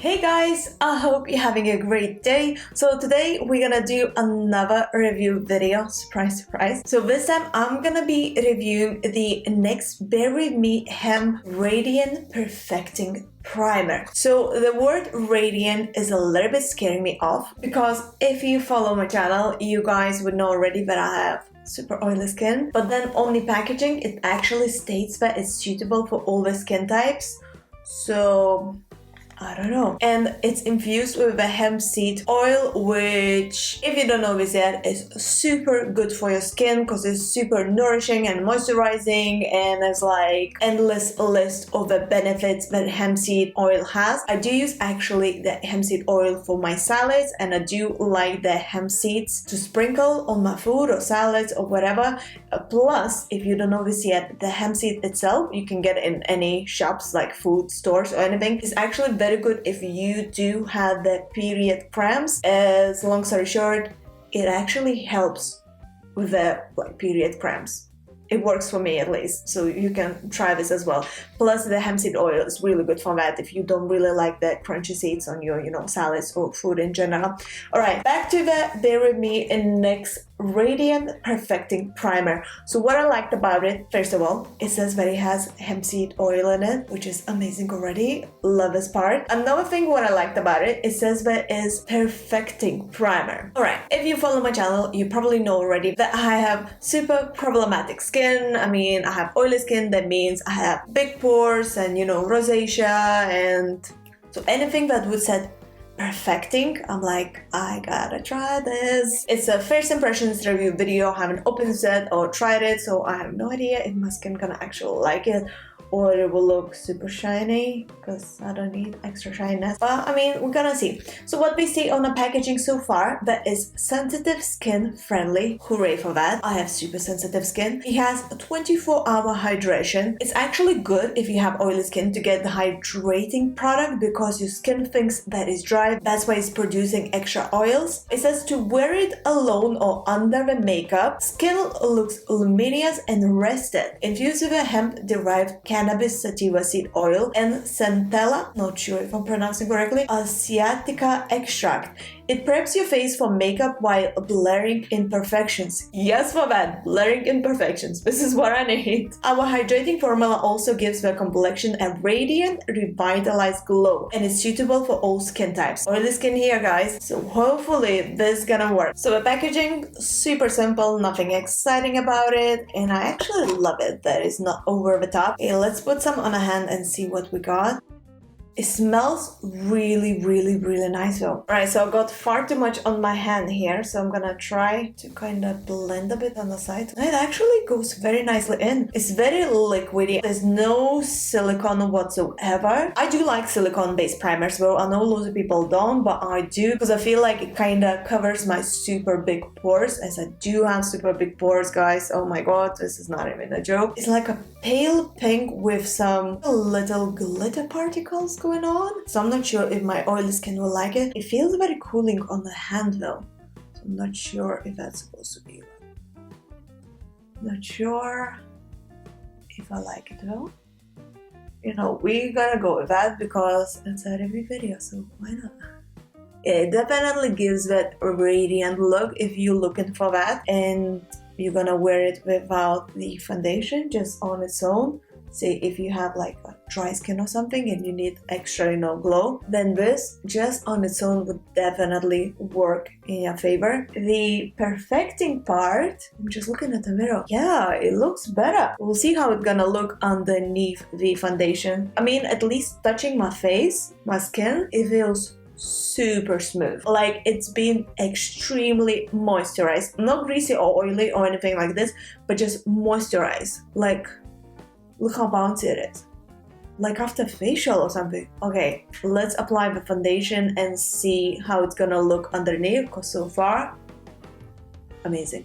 Hey guys, I hope you're having a great day. So today we're gonna do another review video, surprise surprise. So this time I'm gonna be reviewing the NYX Berry Me Hemp Radiant Perfecting Primer. So the word radiant is a little bit scaring me off because if you follow my channel you guys would know already that I have super oily skin, but then on the packaging it actually states that it's suitable for all the skin types. So I don't know. And it's infused with a hemp seed oil, which, if you don't know this yet, is super good for your skin because it's super nourishing and moisturizing, and there's like endless list of the benefits that hemp seed oil has. I do use actually the hemp seed oil for my salads, and I do like the hemp seeds to sprinkle on my food or salads or whatever. Plus, if you don't know this yet, the hemp seed itself, you can get it in any shops like food stores or anything. It's actually very good if you do have the period cramps. As long story short, it actually helps with the period cramps. It works for me at least, so you can try this as well. Plus the hemp seed oil is really good for that if you don't really like the crunchy seeds on your salads or food in general. Alright, back to the Berry Me NYX Radiant Perfecting Primer. So what I liked about it, first of all, it says that it has hemp seed oil in it, which is amazing already. Love this part. Another thing what I liked about it, it says that it is perfecting primer. Alright, if you follow my channel, you probably know already that I have super problematic skin. I mean, I have oily skin, that means I have big pores and rosacea, and so anything that would say perfecting, I'm like, I gotta try this. It's a first impressions review video. I haven't opened it or tried it, so I have no idea if my skin gonna actually like it or it will look super shiny, because I don't need extra shininess. But I mean, we're gonna see. So what we see on the packaging so far, that is sensitive skin friendly. Hooray for that. I have super sensitive skin. It has a 24-hour hydration. It's actually good if you have oily skin to get the hydrating product because your skin thinks that it's dry. That's why it's producing extra oils. It says to wear it alone or under the makeup. Skin looks luminous and rested. Infused with a hemp-derived cannabis sativa seed oil and centella, not sure if I'm pronouncing correctly, asiatica extract. It preps your face for makeup while blurring imperfections. Yes, for that, blurring imperfections. This is what I need. Our hydrating formula also gives the complexion a radiant, revitalized glow, and is suitable for all skin types. Oily skin here, guys, so hopefully this is gonna work. So the packaging, super simple, nothing exciting about it, and I actually love it that it's not over the top. Okay, let's put some on a hand and see what we got. It smells really nice though. Alright, so I got far too much on my hand here, so I'm gonna try to kind of blend a bit on the side. It actually goes very nicely in. It's very liquidy. There's no silicone whatsoever. I do like silicone-based primers, though I know lots of people don't, but I do because I feel like it kind of covers my super big pores, as I do have super big pores, guys. Oh my god, this is not even a joke. It's like a pale pink with some little glitter particles going on. So I'm not sure if my oily skin will like it. It feels very cooling on the hand though. So I'm not sure if that's supposed to be. Not sure if I like it though. We gotta go with that because it's a review video, so why not? It definitely gives that radiant look if you're looking for that, and you're gonna wear it without the foundation, just on its own. Say if you have like a dry skin or something and you need extra glow, then this just on its own would definitely work in your favor. The perfecting part, I'm just looking at the mirror, yeah, it looks better. We'll see how it's gonna look underneath the foundation. I mean, at least touching my face, my skin, it feels super smooth, like it's been extremely moisturized, not greasy or oily or anything like this, but just moisturized. Like, look how bouncy it is, like after facial or something. Okay, let's apply the foundation and see how it's gonna look underneath, because so far, amazing.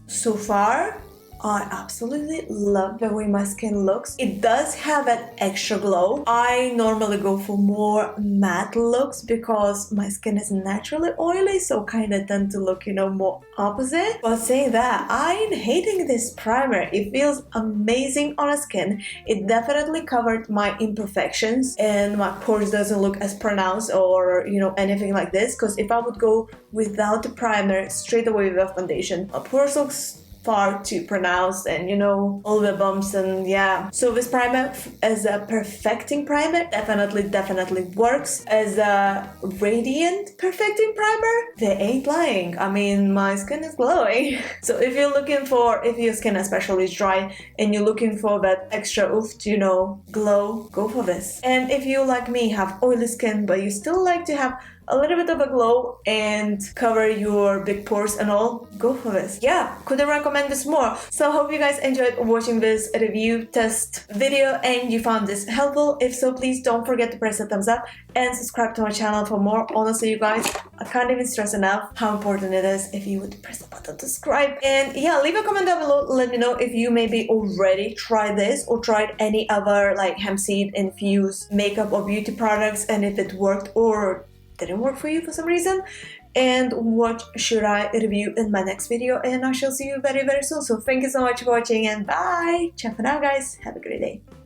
So far, I absolutely love the way my skin looks. It does have an extra glow. I normally go for more matte looks because my skin is naturally oily, so kind of tend to look, you know, more opposite. But saying that, I'm hating this primer. It feels amazing on the skin. It definitely covered my imperfections and my pores doesn't look as pronounced or, you know, anything like this. Because if I would go without the primer straight away with a foundation, my pores looks far too pronounced and, you know, all the bumps. And yeah, so this primer as a perfecting primer definitely works. As a radiant perfecting primer, they ain't lying. I mean, my skin is glowing. So if you're looking for, if your skin especially is dry and you're looking for that extra oof, you know, glow, go for this. And if you, like me, have oily skin but you still like to have a little bit of a glow and cover your big pores and all, go for this. Yeah, couldn't recommend this more. So hope you guys enjoyed watching this review test video and you found this helpful. If so, please don't forget to press the thumbs up and subscribe to my channel for more. Honestly, you guys, I can't even stress enough how important it is if you would press the button to subscribe. And yeah, leave a comment down below. Let me know if you maybe already tried this or tried any other like hemp seed infused makeup or beauty products and if it worked or didn't work for you for some reason, and what should I review in my next video. And I shall see you very soon. So thank you so much for watching and bye. Ciao for now, guys. Have a great day.